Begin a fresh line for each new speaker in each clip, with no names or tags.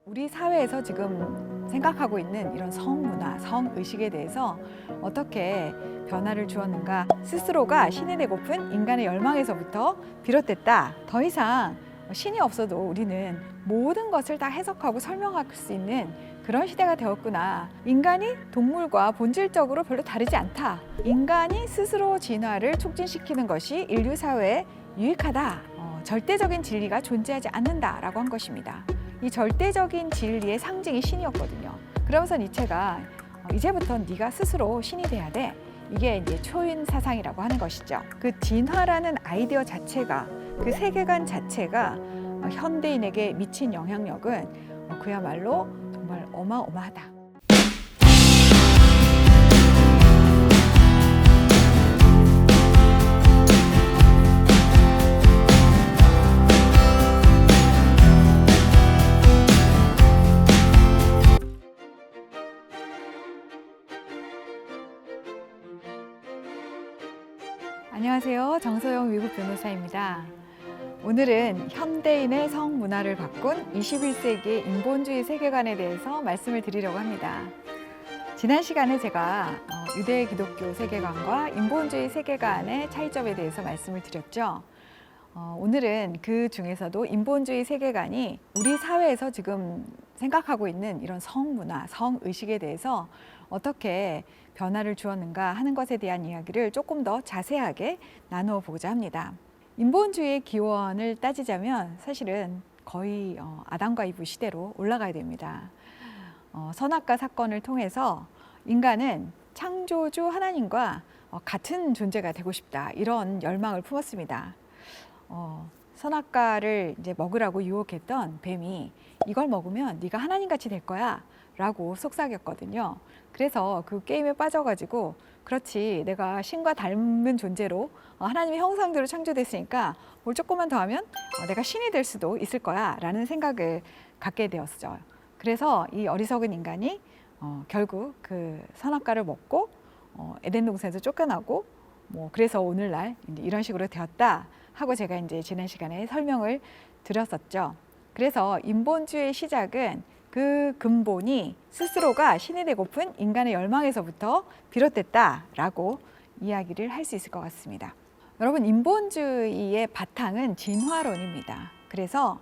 우리 사회에서 지금 생각하고 있는 이런 성문화, 성의식에 대해서 어떻게 변화를 주었는가? 스스로가 신이 되고픈 인간의 열망에서부터 비롯됐다. 더 이상 신이 없어도 우리는 모든 것을 다 해석하고 설명할 수 있는 그런 시대가 되었구나. 인간이 동물과 본질적으로 별로 다르지 않다. 인간이 스스로 진화를 촉진시키는 것이 인류 사회에 유익하다. 절대적인 진리가 존재하지 않는다라고 한 것입니다. 이 절대적인 진리의 상징이 신이었거든요. 그러면서 니체가 이제부터 네가 스스로 신이 돼야 돼. 이게 이제 초인 사상이라고 하는 것이죠. 그 진화라는 아이디어 자체가, 그 세계관 자체가 현대인에게 미친 영향력은 그야말로 정말 어마어마하다. 안녕하세요. 정소영 미국 변호사입니다. 오늘은 현대인의 성문화를 바꾼 21세기의 인본주의 세계관에 대해서 말씀을 드리려고 합니다. 지난 시간에 제가 유대 기독교 세계관과 인본주의 세계관의 차이점에 대해서 말씀을 드렸죠. 오늘은 그 중에서도 인본주의 세계관이 우리 사회에서 지금 생각하고 있는 이런 성문화, 성의식에 대해서 어떻게 변화를 주었는가 하는 것에 대한 이야기를 조금 더 자세하게 나누어 보고자 합니다. 인본주의의 기원을 따지자면 사실은 거의 아담과 이브 시대로 올라가야 됩니다. 선악과 사건을 통해서 인간은 창조주 하나님과 같은 존재가 되고 싶다, 이런 열망을 품었습니다. 선악과를 이제 먹으라고 유혹했던 뱀이 이걸 먹으면 네가 하나님같이 될 거야 라고 속삭였거든요. 그래서 그 게임에 빠져가지고 그렇지, 내가 신과 닮은 존재로 하나님의 형상대로 창조됐으니까 뭘 조금만 더 하면 내가 신이 될 수도 있을 거야 라는 생각을 갖게 되었죠. 그래서 이 어리석은 인간이 결국 그 선악과를 먹고 에덴 동산에서 쫓겨나고 그래서 오늘날 이제 이런 식으로 되었다 하고 제가 이제 지난 시간에 설명을 드렸었죠. 그래서 인본주의의 시작은 그 근본이 스스로가 신이 되고픈 인간의 열망에서부터 비롯됐다라고 이야기를 할 수 있을 것 같습니다. 여러분, 인본주의의 바탕은 진화론입니다. 그래서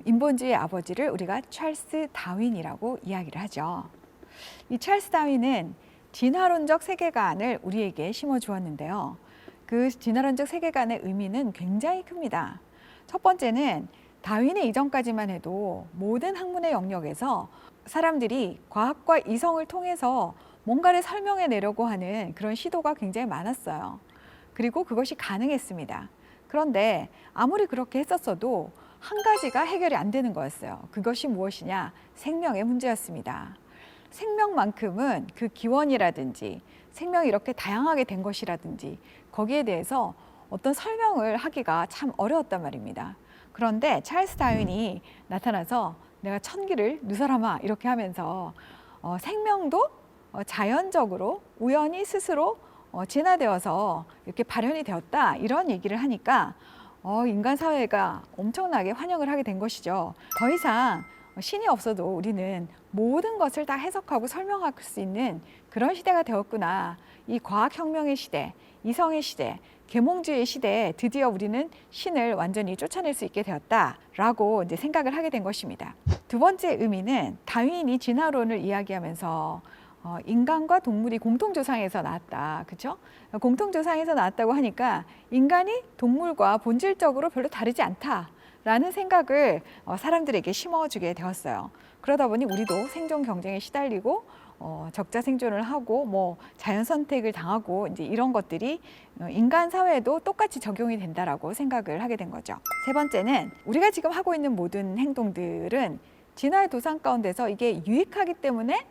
인본주의의 아버지를 우리가 찰스 다윈이라고 이야기를 하죠. 이 찰스 다윈은 진화론적 세계관을 우리에게 심어주었는데요. 그 진화론적 세계관의 의미는 굉장히 큽니다. 첫 번째는 다윈의 이전까지만 해도 모든 학문의 영역에서 사람들이 과학과 이성을 통해서 뭔가를 설명해 내려고 하는 그런 시도가 굉장히 많았어요. 그리고 그것이 가능했습니다. 그런데 아무리 그렇게 했었어도 한 가지가 해결이 안 되는 거였어요. 그것이 무엇이냐? 생명의 문제였습니다. 생명만큼은 그 기원이라든지 생명이 이렇게 다양하게 된 것이라든지 거기에 대해서 어떤 설명을 하기가 참 어려웠단 말입니다. 그런데 찰스 다윈이 나타나서 내가 천기를 누설하마 이렇게 하면서 생명도 자연적으로 우연히 스스로 진화되어서 이렇게 발현이 되었다, 이런 얘기를 하니까 인간 사회가 엄청나게 환영을 하게 된 것이죠. 더 이상 신이 없어도 우리는 모든 것을 다 해석하고 설명할 수 있는 그런 시대가 되었구나. 이 과학혁명의 시대, 이성의 시대, 계몽주의 시대에 드디어 우리는 신을 완전히 쫓아낼 수 있게 되었다라고 이제 생각을 하게 된 것입니다. 두 번째 의미는 다윈이 진화론을 이야기하면서 인간과 동물이 공통조상에서 나왔다, 그렇죠? 공통조상에서 나왔다고 하니까 인간이 동물과 본질적으로 별로 다르지 않다라는 생각을 사람들에게 심어주게 되었어요. 그러다 보니 우리도 생존 경쟁에 시달리고 적자 생존을 하고 자연 선택을 당하고 이제 이런 것들이 인간 사회에도 똑같이 적용이 된다라고 생각을 하게 된 거죠. 세 번째는 우리가 지금 하고 있는 모든 행동들은 진화의 도상 가운데서 이게 유익하기 때문에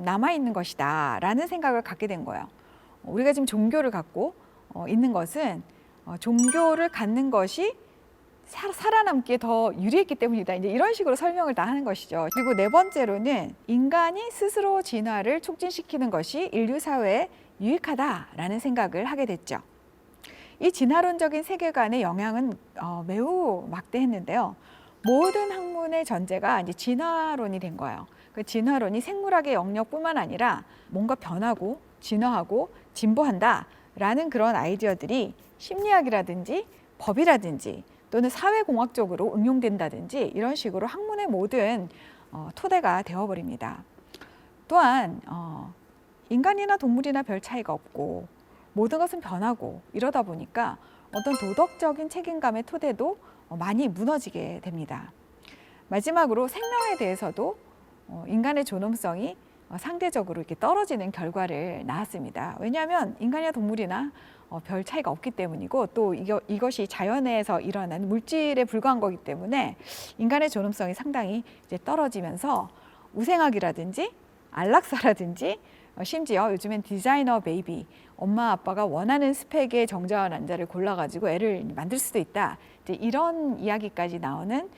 남아 있는 것이다 라는 생각을 갖게 된 거예요. 우리가 지금 종교를 갖고 있는 것은 종교를 갖는 것이 살아남기에 더 유리했기 때문이다, 이제 이런 식으로 설명을 다 하는 것이죠. 그리고 네 번째로는 인간이 스스로 진화를 촉진시키는 것이 인류 사회에 유익하다라는 생각을 하게 됐죠. 이 진화론적인 세계관의 영향은 매우 막대했는데요. 모든 학문의 전제가 이제 진화론이 된 거예요. 그 진화론이 생물학의 영역뿐만 아니라 뭔가 변하고 진화하고 진보한다라는 그런 아이디어들이 심리학이라든지 법이라든지 또는 사회공학적으로 응용된다든지 이런 식으로 학문의 모든 토대가 되어버립니다. 또한 인간이나 동물이나 별 차이가 없고 모든 것은 변하고 이러다 보니까 어떤 도덕적인 책임감의 토대도 많이 무너지게 됩니다. 마지막으로 생명에 대해서도 인간의 존엄성이 상대적으로 이렇게 떨어지는 결과를 낳았습니다. 왜냐하면 인간이나 동물이나 별 차이가 없기 때문이고 또 이것이 자연에서 일어난 물질에 불과한 거기 때문에 인간의 존엄성이 상당히 이제 떨어지면서 우생학이라든지 안락사라든지 심지어 요즘엔 디자이너 베이비, 엄마 아빠가 원하는 스펙의 정자와 난자를 골라가지고 애를 만들 수도 있다. 이제 이런 이야기까지 나오는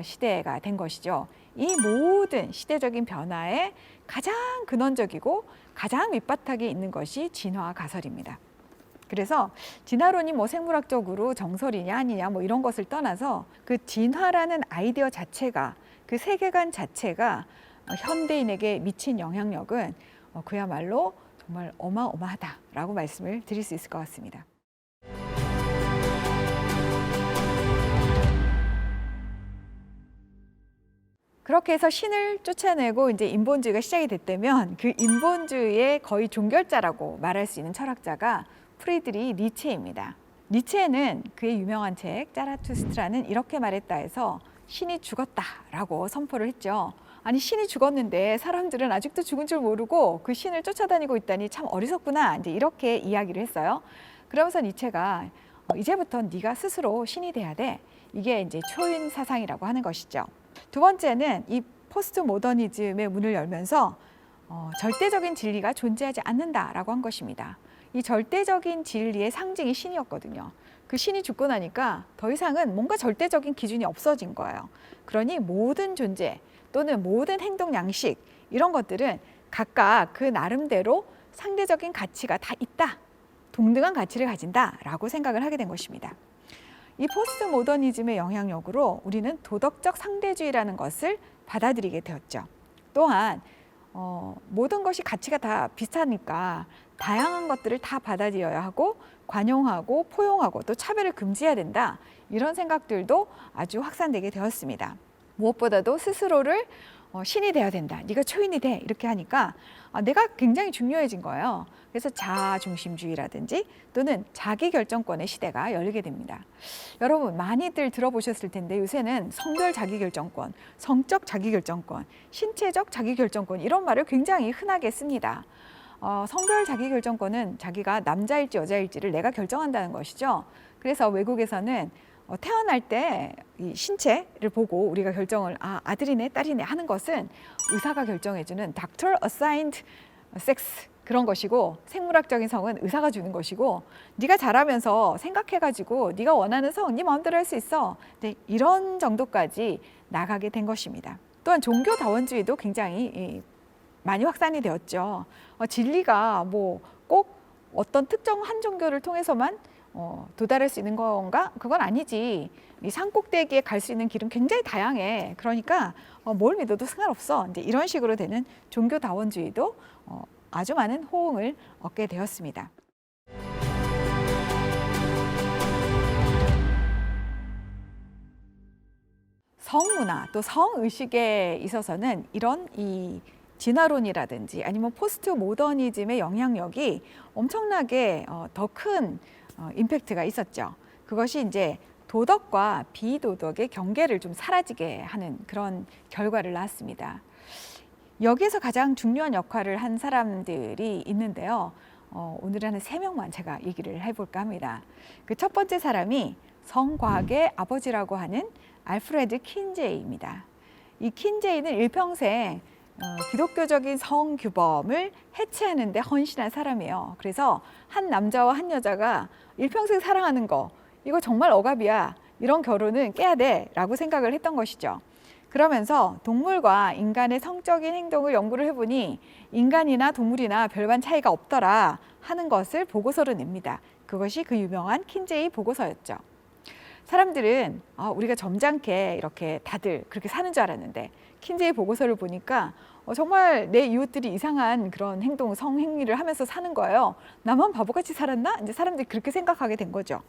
시대가 된 것이죠. 이 모든 시대적인 변화의 가장 근원적이고 가장 밑바탕에 있는 것이 진화 가설입니다. 그래서 진화론이 뭐 생물학적으로 정설이냐 아니냐 뭐 이런 것을 떠나서 그 진화라는 아이디어 자체가 그 세계관 자체가 현대인에게 미친 영향력은 그야말로 정말 어마어마하다라고 말씀을 드릴 수 있을 것 같습니다. 그렇게 해서 신을 쫓아내고 이제 인본주의가 시작이 됐다면 그 인본주의의 거의 종결자라고 말할 수 있는 철학자가 프리드리히 니체입니다. 니체는 그의 유명한 책 자라투스트라는 이렇게 말했다 해서 신이 죽었다라고 선포를 했죠. 아니 신이 죽었는데 사람들은 아직도 죽은 줄 모르고 그 신을 쫓아다니고 있다니 참 어리석구나 이제 이렇게 이야기를 했어요. 그러면서 니체가 이제부터 네가 스스로 신이 돼야 돼. 이게 이제 초인 사상이라고 하는 것이죠. 두 번째는 이 포스트 모더니즘의 문을 열면서 절대적인 진리가 존재하지 않는다라고 한 것입니다. 이 절대적인 진리의 상징이 신이었거든요. 그 신이 죽고 나니까 더 이상은 뭔가 절대적인 기준이 없어진 거예요. 그러니 모든 존재 또는 모든 행동 양식 이런 것들은 각각 그 나름대로 상대적인 가치가 다 있다. 동등한 가치를 가진다라고 생각을 하게 된 것입니다. 이 포스트 모더니즘의 영향력으로 우리는 도덕적 상대주의라는 것을 받아들이게 되었죠. 또한 모든 것이 가치가 다 비슷하니까 다양한 것들을 다 받아들여야 하고 관용하고 포용하고 또 차별을 금지해야 된다. 이런 생각들도 아주 확산되게 되었습니다. 무엇보다도 스스로를 신이 돼야 된다. 네가 초인이 돼. 이렇게 하니까 내가 굉장히 중요해진 거예요. 그래서 자아중심주의라든지 또는 자기결정권의 시대가 열리게 됩니다. 여러분 많이들 들어보셨을 텐데 요새는 성별 자기결정권, 성적 자기결정권, 신체적 자기결정권 이런 말을 굉장히 흔하게 씁니다. 성별 자기결정권은 자기가 남자일지 여자일지를 내가 결정한다는 것이죠. 그래서 외국에서는 태어날 때 이 신체를 보고 우리가 결정을 아들이네 딸이네 하는 것은 의사가 결정해주는 Doctor Assigned Sex 그런 것이고 생물학적인 성은 의사가 주는 것이고 네가 자라면서 생각해가지고 네가 원하는 성 네 마음대로 할 수 있어. 네, 이런 정도까지 나가게 된 것입니다. 또한 종교다원주의도 굉장히 많이 확산이 되었죠. 진리가 뭐 꼭 어떤 특정 한 종교를 통해서만 도달할 수 있는 건가? 그건 아니지. 이 산꼭대기에 갈 수 있는 길은 굉장히 다양해. 그러니까 뭘 믿어도 상관없어. 이제 이런 식으로 되는 종교다원주의도 아주 많은 호응을 얻게 되었습니다. 성문화 또 성의식에 있어서는 이런 이 진화론이라든지 아니면 포스트 모더니즘의 영향력이 엄청나게 더 큰 임팩트가 있었죠. 그것이 이제 도덕과 비도덕의 경계를 좀 사라지게 하는 그런 결과를 낳았습니다. 여기에서 가장 중요한 역할을 한 사람들이 있는데요. 오늘은 한 3명만 제가 얘기를 해볼까 합니다. 그 첫 번째 사람이 성과학의 아버지라고 하는 알프레드 킨제이입니다. 이 킨제이는 일평생 기독교적인 성규범을 해체하는 데 헌신한 사람이에요. 그래서 한 남자와 한 여자가 일평생 사랑하는 거 이거 정말 억압이야. 이런 결혼은 깨야 돼 라고 생각을 했던 것이죠. 그러면서 동물과 인간의 성적인 행동을 연구를 해보니 인간이나 동물이나 별반 차이가 없더라 하는 것을 보고서로 냅니다. 그것이 그 유명한 킨제이 보고서였죠. 사람들은 우리가 점잖게 이렇게 다들 그렇게 사는 줄 알았는데 킨제이 보고서를 보니까 정말 내 이웃들이 이상한 그런 행동, 성행위를 하면서 사는 거예요. 나만 바보같이 살았나? 이제 사람들이 그렇게 생각하게 된 거죠.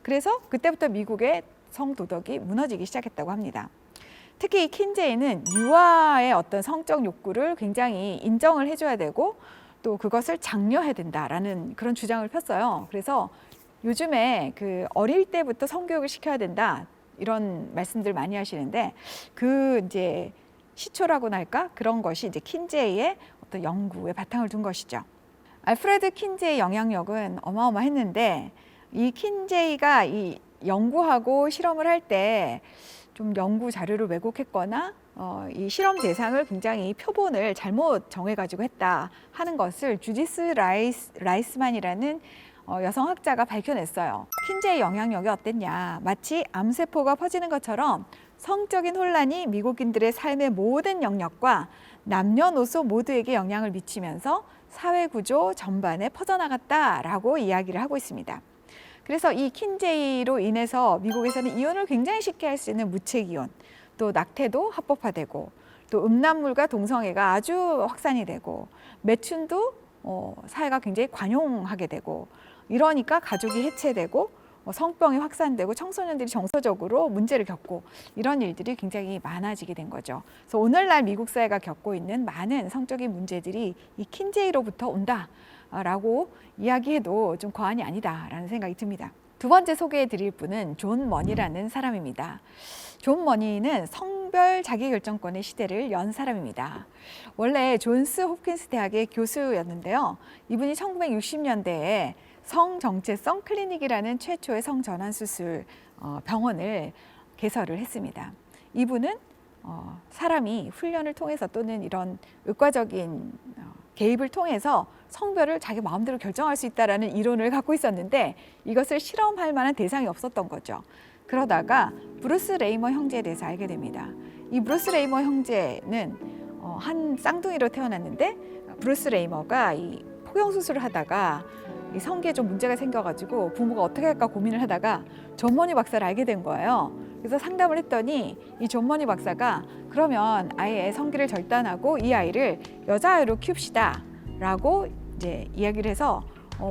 그래서 그때부터 미국의 성도덕이 무너지기 시작했다고 합니다. 특히 이 킨제이는 유아의 어떤 성적 욕구를 굉장히 인정을 해줘야 되고 또 그것을 장려해야 된다라는 그런 주장을 폈어요. 그래서 요즘에 그 어릴 때부터 성교육을 시켜야 된다 이런 말씀들 많이 하시는데 그 이제 시초라고나 할까 그런 것이 이제 킨제이의 어떤 연구에 바탕을 둔 것이죠. 알프레드 킨제이 영향력은 어마어마했는데 이 킨제이가 이 연구하고 실험을 할 때 좀 연구 자료를 왜곡했거나 이 실험 대상을 굉장히 표본을 잘못 정해가지고 했다 하는 것을 주디스 라이스만이라는 여성학자가 밝혀냈어요. 킨제이 영향력이 어땠냐? 마치 암세포가 퍼지는 것처럼 성적인 혼란이 미국인들의 삶의 모든 영역과 남녀노소 모두에게 영향을 미치면서 사회구조 전반에 퍼져나갔다라고 이야기를 하고 있습니다. 그래서 이 킨제이로 인해서 미국에서는 이혼을 굉장히 쉽게 할 수 있는 무책이혼, 또 낙태도 합법화되고 또 음란물과 동성애가 아주 확산이 되고 매춘도 사회가 굉장히 관용하게 되고 이러니까 가족이 해체되고 성병이 확산되고 청소년들이 정서적으로 문제를 겪고 이런 일들이 굉장히 많아지게 된 거죠. 그래서 오늘날 미국 사회가 겪고 있는 많은 성적인 문제들이 이 킨제이로부터 온다라고 이야기해도 좀 과언이 아니다라는 생각이 듭니다. 두 번째 소개해 드릴 분은 존 머니라는 사람입니다. 존 머니는 성별 자기결정권의 시대를 연 사람입니다. 원래 존스 홉킨스 대학의 교수였는데요. 이분이 1960년대에 성정체성 클리닉이라는 최초의 성전환 수술 병원을 개설을 했습니다. 이분은 사람이 훈련을 통해서 또는 이런 의과적인 개입을 통해서 성별을 자기 마음대로 결정할 수 있다는 이론을 갖고 있었는데 이것을 실험할 만한 대상이 없었던 거죠. 그러다가 브루스 레이머 형제에 대해서 알게 됩니다. 이 브루스 레이머 형제는 한 쌍둥이로 태어났는데 브루스 레이머가 이 포경 수술을 하다가 이 성기에 좀 문제가 생겨가지고 부모가 어떻게 할까 고민을 하다가 존 머니 박사를 알게 된 거예요. 그래서 상담을 했더니 이 존 머니 박사가 그러면 아이의 성기를 절단하고 이 아이를 여자아이로 키웁시다 라고 이제 이야기를 해서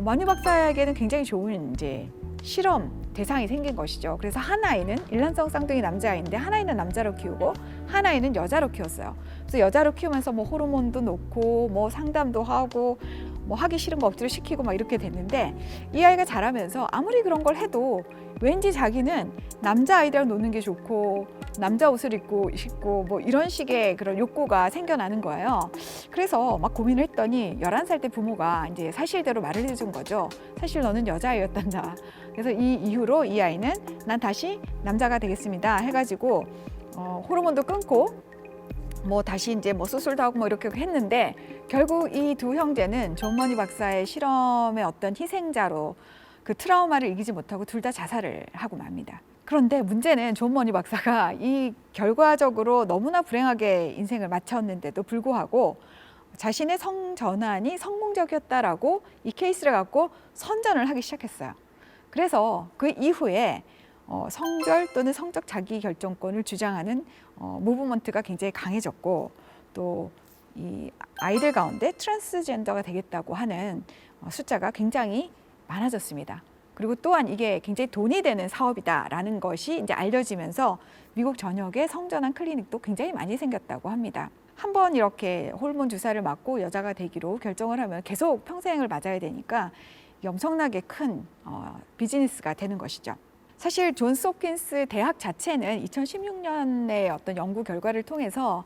머니 박사에게는 굉장히 좋은 이제 실험 대상이 생긴 것이죠. 그래서 한 아이는 일란성 쌍둥이 남자아이인데 한 아이는 남자로 키우고 한 아이는 여자로 키웠어요. 그래서 여자로 키우면서 뭐 호르몬도 놓고 뭐 상담도 하고 뭐 하기 싫은 거 억지로 시키고 막 이렇게 됐는데 이 아이가 자라면서 아무리 그런 걸 해도 왠지 자기는 남자 아이들이랑 노는 게 좋고 남자 옷을 입고 싶고 뭐 이런 식의 그런 욕구가 생겨나는 거예요. 그래서 막 고민을 했더니 11살 때 부모가 이제 사실대로 말을 해준 거죠. 사실 너는 여자아이였단다. 그래서 이 이후로 이 아이는 난 다시 남자가 되겠습니다 해가지고 호르몬도 끊고 뭐 다시 이제 뭐 수술도 하고 뭐 이렇게 했는데 결국 이 두 형제는 존 머니 박사의 실험의 어떤 희생자로 그 트라우마를 이기지 못하고 둘 다 자살을 하고 맙니다. 그런데 문제는 존 머니 박사가 이 결과적으로 너무나 불행하게 인생을 마쳤는데도 불구하고 자신의 성전환이 성공적이었다라고 이 케이스를 갖고 선전을 하기 시작했어요. 그래서 그 이후에 성별 또는 성적 자기결정권을 주장하는 무브먼트가 굉장히 강해졌고 또 이 아이들 가운데 트랜스젠더가 되겠다고 하는 숫자가 굉장히 많아졌습니다. 그리고 또한 이게 굉장히 돈이 되는 사업이다라는 것이 이제 알려지면서 미국 전역에 성전환 클리닉도 굉장히 많이 생겼다고 합니다. 한번 이렇게 호르몬 주사를 맞고 여자가 되기로 결정을 하면 계속 평생을 맞아야 되니까 엄청나게 큰 비즈니스가 되는 것이죠. 사실 존스 홉킨스 대학 자체는 2016년의 어떤 연구 결과를 통해서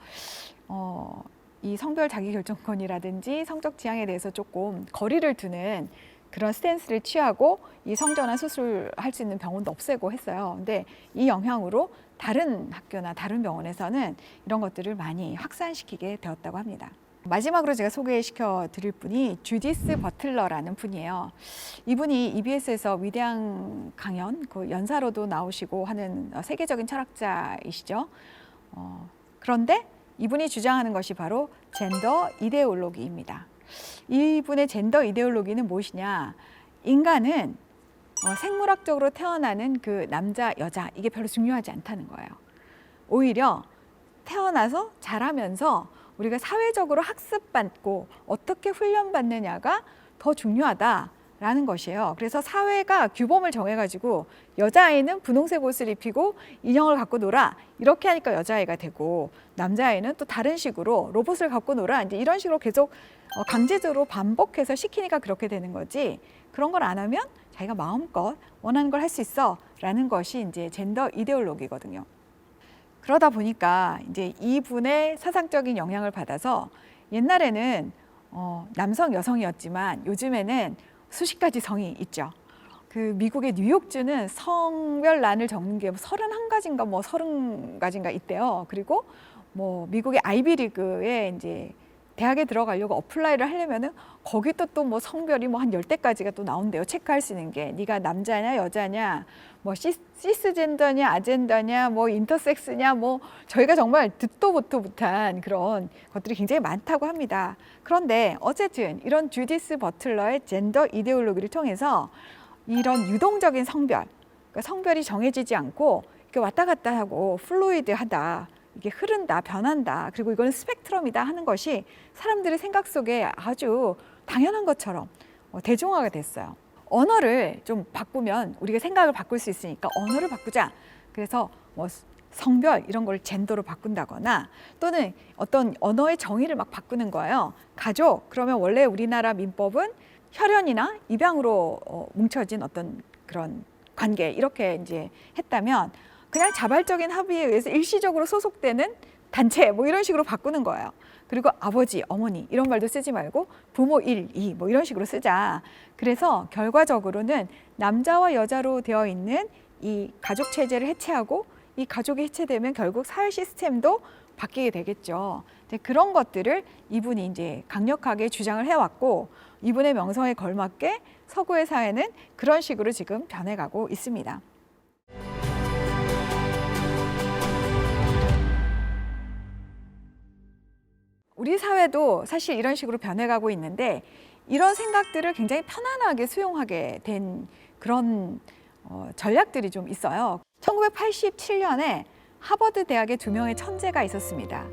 이 성별 자기결정권이라든지 성적 지향에 대해서 조금 거리를 두는 그런 스탠스를 취하고 이 성전환 수술할 수 있는 병원도 없애고 했어요. 근데 이 영향으로 다른 학교나 다른 병원에서는 이런 것들을 많이 확산시키게 되었다고 합니다. 마지막으로 제가 소개시켜 드릴 분이 주디스 버틀러라는 분이에요. 이분이 EBS에서 위대한 강연, 그 연사로도 나오시고 하는 세계적인 철학자이시죠. 그런데 이분이 주장하는 것이 바로 젠더 이데올로기입니다. 이분의 젠더 이데올로기는 무엇이냐? 인간은 생물학적으로 태어나는 그 남자, 여자 이게 별로 중요하지 않다는 거예요. 오히려 태어나서 자라면서 우리가 사회적으로 학습받고 어떻게 훈련받느냐가 더 중요하다라는 것이에요. 그래서 사회가 규범을 정해가지고 여자아이는 분홍색 옷을 입히고 인형을 갖고 놀아 이렇게 하니까 여자아이가 되고, 남자아이는 또 다른 식으로 로봇을 갖고 놀아 이제 이런 식으로 계속 강제적으로 반복해서 시키니까 그렇게 되는 거지, 그런 걸 안 하면 자기가 마음껏 원하는 걸 할 수 있어 라는 것이 이제 젠더 이데올로기거든요. 그러다 보니까 이제 이분의 사상적인 영향을 받아서 옛날에는 남성, 여성이었지만 요즘에는 수십 가지 성이 있죠. 그 미국의 뉴욕주는 성별란을 적는 게 31가지인가 뭐 30가지인가 있대요. 그리고 뭐 미국의 아이비리그에 이제 대학에 들어가려고 어플라이를 하려면은 거기 또 뭐 성별이 뭐 한 10대까지가 또 나온대요. 체크할 수 있는 게. 네가 남자냐 여자냐 뭐 시스젠더냐 아젠더냐 뭐 인터섹스냐 뭐 저희가 정말 듣도 보도 못한 그런 것들이 굉장히 많다고 합니다. 그런데 어쨌든 이런 주디스 버틀러의 젠더 이데올로기를 통해서 이런 유동적인 성별, 그러니까 성별이 정해지지 않고 이렇게 왔다 갔다 하고 플루이드하다, 이게 흐른다, 변한다, 그리고 이건 스펙트럼이다 하는 것이 사람들의 생각 속에 아주 당연한 것처럼 대중화가 됐어요. 언어를 좀 바꾸면 우리가 생각을 바꿀 수 있으니까 언어를 바꾸자. 그래서 뭐 성별 이런 걸 젠더로 바꾼다거나 또는 어떤 언어의 정의를 막 바꾸는 거예요. 가족, 그러면 원래 우리나라 민법은 혈연이나 입양으로 뭉쳐진 어떤 그런 관계 이렇게 이제 했다면 그냥 자발적인 합의에 의해서 일시적으로 소속되는 단체 뭐 이런 식으로 바꾸는 거예요. 그리고 아버지, 어머니 이런 말도 쓰지 말고 부모 1, 2 뭐 이런 식으로 쓰자. 그래서 결과적으로는 남자와 여자로 되어 있는 이 가족 체제를 해체하고 이 가족이 해체되면 결국 사회 시스템도 바뀌게 되겠죠. 그런 것들을 이분이 이제 강력하게 주장을 해왔고 이분의 명성에 걸맞게 서구의 사회는 그런 식으로 지금 변해가고 있습니다. 우리 사회도 사실 이런 식으로 변해가고 있는데 이런 생각들을 굉장히 편안하게 수용하게 된 그런 전략들이 좀 있어요. 1987년에 하버드 대학에 2명의 천재가 있었습니다.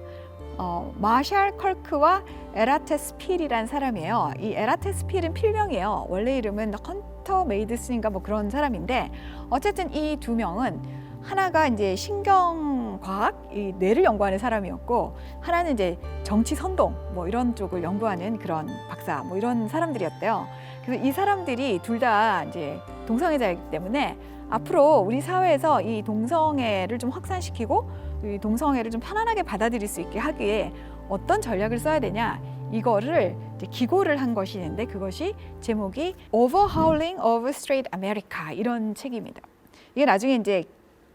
마샬 컬크와 에라테스 필이란 사람이에요. 이 에라테스 필은 필명이에요. 원래 이름은 헌터 메이드슨인가 뭐 그런 사람인데 어쨌든 이 2명은 하나가 이제 신경과학, 이 뇌를 연구하는 사람이었고 하나는 이제 정치 선동 뭐 이런 쪽을 연구하는 그런 박사 뭐 이런 사람들이었대요. 그래서 이 사람들이 둘 다 이제 동성애자이기 때문에 앞으로 우리 사회에서 이 동성애를 좀 확산시키고 이 동성애를 좀 편안하게 받아들일 수 있게 하기에 어떤 전략을 써야 되냐 이거를 이제 기고를 한 것이 있는데 그것이 제목이 Overhauling of Straight America 이런 책입니다. 이게 나중에 이제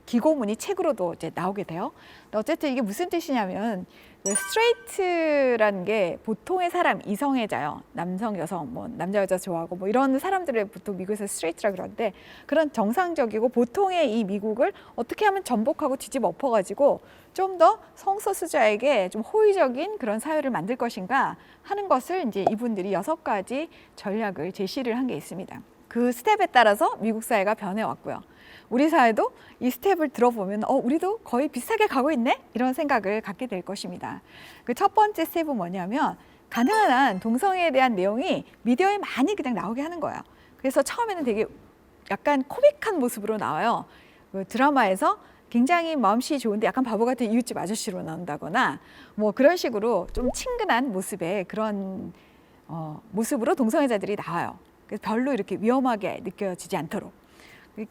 기고문이 책으로도 이제 나오게 돼요. 어쨌든 이게 무슨 뜻이냐면 스트레이트라는 게 보통의 사람, 이성애자요. 남성, 여성, 뭐 남자, 여자 좋아하고 뭐 이런 사람들을 보통 미국에서 스트레이트라 그러는데 그런 정상적이고 보통의 이 미국을 어떻게 하면 전복하고 뒤집어 엎어가지고 좀 더 성소수자에게 좀 호의적인 그런 사회를 만들 것인가 하는 것을 이제 이분들이 6가지 전략을 제시를 한 게 있습니다. 그 스텝에 따라서 미국 사회가 변해왔고요. 우리 사회도 이 스텝을 들어보면 우리도 거의 비슷하게 가고 있네? 이런 생각을 갖게 될 것입니다. 그 첫 번째 스텝은 뭐냐면 가능한 한 동성애에 대한 내용이 미디어에 많이 그냥 나오게 하는 거예요. 그래서 처음에는 되게 약간 코믹한 모습으로 나와요. 그 드라마에서 굉장히 마음씨 좋은데 약간 바보 같은 이웃집 아저씨로 나온다거나 뭐 그런 식으로 좀 친근한 모습의 그런 모습으로 동성애자들이 나와요. 그래서 별로 이렇게 위험하게 느껴지지 않도록.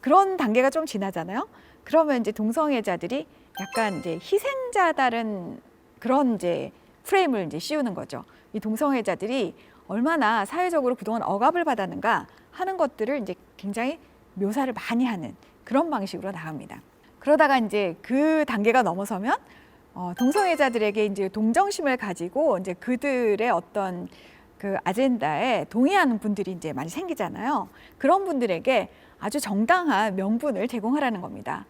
그런 단계가 좀 지나잖아요. 그러면 이제 동성애자들이 약간 이제 희생자다른 그런 이제 프레임을 이제 씌우는 거죠. 이 동성애자들이 얼마나 사회적으로 그동안 억압을 받았는가 하는 것들을 이제 굉장히 묘사를 많이 하는 그런 방식으로 나갑니다. 그러다가 이제 그 단계가 넘어서면 동성애자들에게 이제 동정심을 가지고 이제 그들의 어떤 그 아젠다에 동의하는 분들이 이제 많이 생기잖아요. 그런 분들에게 아주 정당한 명분을 제공하라는 겁니다.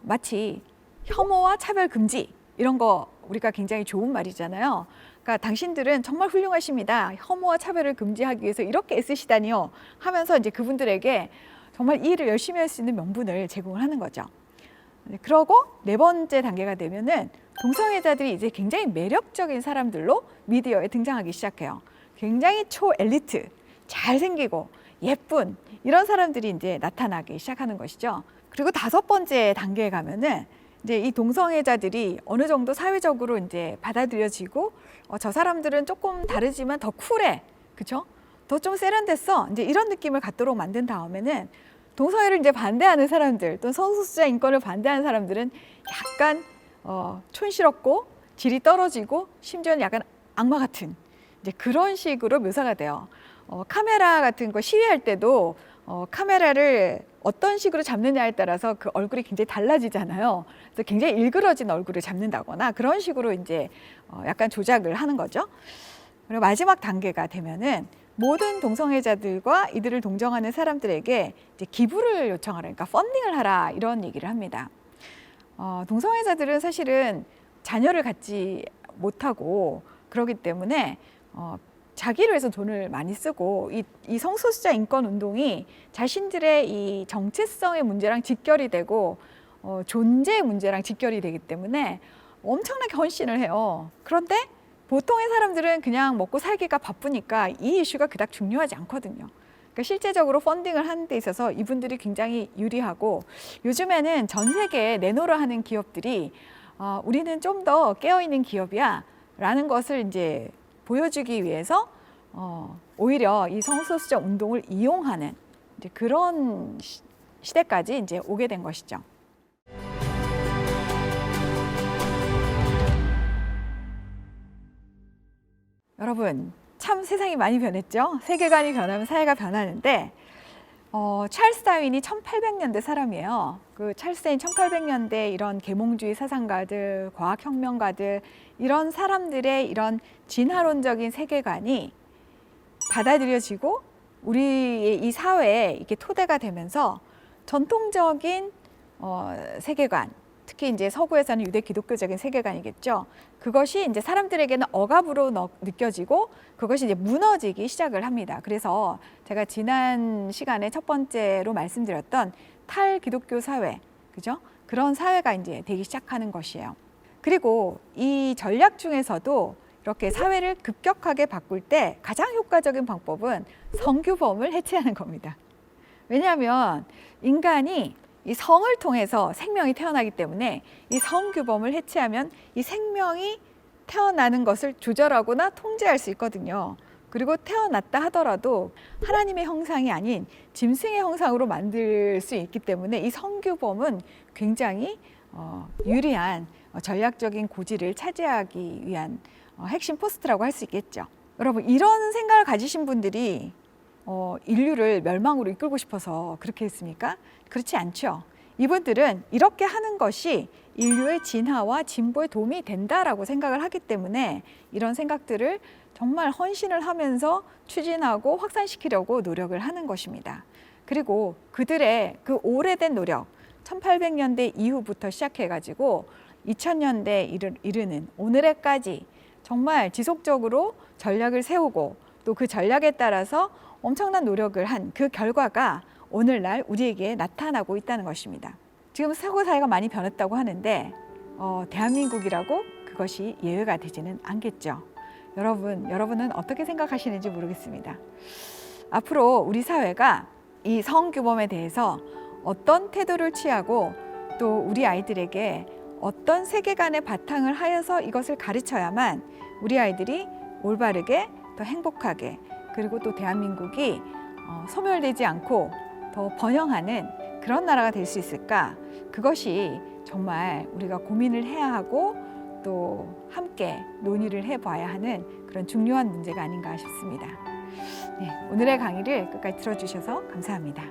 마치 혐오와 차별 금지 이런 거 우리가 굉장히 좋은 말이잖아요. 그러니까 당신들은 정말 훌륭하십니다. 혐오와 차별을 금지하기 위해서 이렇게 애쓰시다니요 하면서 이제 그분들에게 정말 이 일을 열심히 할 수 있는 명분을 제공을 하는 거죠. 그러고 네 번째 단계가 되면은 동성애자들이 이제 굉장히 매력적인 사람들로 미디어에 등장하기 시작해요. 굉장히 초엘리트, 잘생기고 예쁜 이런 사람들이 이제 나타나기 시작하는 것이죠. 그리고 다섯 번째 단계에 가면은 이제 이 동성애자들이 어느 정도 사회적으로 이제 받아들여지고 저 사람들은 조금 다르지만 더 쿨해, 그렇죠? 더 좀 세련됐어. 이제 이런 느낌을 갖도록 만든 다음에는 동성애를 이제 반대하는 사람들, 또 성소수자 인권을 반대하는 사람들은 약간 촌스럽고 질이 떨어지고 심지어는 약간 악마 같은 이제 그런 식으로 묘사가 돼요. 카메라 같은 거 시위할 때도 카메라를 어떤 식으로 잡느냐에 따라서 그 얼굴이 굉장히 달라지잖아요. 그래서 굉장히 일그러진 얼굴을 잡는다거나 그런 식으로 이제 약간 조작을 하는 거죠. 그리고 마지막 단계가 되면은 모든 동성애자들과 이들을 동정하는 사람들에게 이제 기부를 요청하라, 그러니까 펀딩을 하라 이런 얘기를 합니다. 동성애자들은 사실은 자녀를 갖지 못하고 그러기 때문에 자기를 위해서 돈을 많이 쓰고 이 성소수자 인권 운동이 자신들의 이 정체성의 문제랑 직결이 되고 존재의 문제랑 직결이 되기 때문에 엄청나게 헌신을 해요. 그런데 보통의 사람들은 그냥 먹고 살기가 바쁘니까 이 이슈가 그닥 중요하지 않거든요. 그러니까 실제적으로 펀딩을 하는 데 있어서 이분들이 굉장히 유리하고 요즘에는 전 세계에 내노라 하는 기업들이 우리는 좀 더 깨어있는 기업이야 라는 것을 이제 보여주기 위해서 오히려 이 성소수자 운동을 이용하는 이제 그런 시대까지 이제 오게 된 것이죠. 여러분, 참 세상이 많이 변했죠? 세계관이 변하면 사회가 변하는데 찰스 다윈이 1800년대 사람이에요. 그 찰스 다윈 1800년대 이런 계몽주의 사상가들, 과학혁명가들 이런 사람들의 이런 진화론적인 세계관이 받아들여지고 우리의 이 사회에 이렇게 토대가 되면서 전통적인 세계관, 특히 이제 서구에서는 유대 기독교적인 세계관이겠죠. 그것이 이제 사람들에게는 억압으로 느껴지고 그것이 이제 무너지기 시작을 합니다. 그래서 제가 지난 시간에 첫 번째로 말씀드렸던 탈기독교 사회, 그죠? 그런 사회가 이제 되기 시작하는 것이에요. 그리고 이 전략 중에서도 이렇게 사회를 급격하게 바꿀 때 가장 효과적인 방법은 성규범을 해체하는 겁니다. 왜냐하면 인간이 이 성을 통해서 생명이 태어나기 때문에 이 성규범을 해체하면 이 생명이 태어나는 것을 조절하거나 통제할 수 있거든요. 그리고 태어났다 하더라도 하나님의 형상이 아닌 짐승의 형상으로 만들 수 있기 때문에 이 성규범은 굉장히 유리한 전략적인 고지를 차지하기 위한 핵심 포스트라고 할 수 있겠죠. 여러분, 이런 생각을 가지신 분들이 인류를 멸망으로 이끌고 싶어서 그렇게 했습니까? 그렇지 않죠. 이분들은 이렇게 하는 것이 인류의 진화와 진보에 도움이 된다라고 생각을 하기 때문에 이런 생각들을 정말 헌신을 하면서 추진하고 확산시키려고 노력을 하는 것입니다. 그리고 그들의 그 오래된 노력, 1800년대 이후부터 시작해가지고 2000년대에 이르는 오늘에까지 정말 지속적으로 전략을 세우고 또 그 전략에 따라서 엄청난 노력을 한 그 결과가 오늘날 우리에게 나타나고 있다는 것입니다. 지금 서구 사회가 많이 변했다고 하는데 대한민국이라고 그것이 예외가 되지는 않겠죠. 여러분은 어떻게 생각하시는지 모르겠습니다. 앞으로 우리 사회가 이 성규범에 대해서 어떤 태도를 취하고 또 우리 아이들에게 어떤 세계관의 바탕을 하여서 이것을 가르쳐야만 우리 아이들이 올바르게 더 행복하게 그리고 또 대한민국이 소멸되지 않고 더 번영하는 그런 나라가 될 수 있을까? 그것이 정말 우리가 고민을 해야 하고 또 함께 논의를 해봐야 하는 그런 중요한 문제가 아닌가 싶습니다. 네, 오늘의 강의를 끝까지 들어주셔서 감사합니다.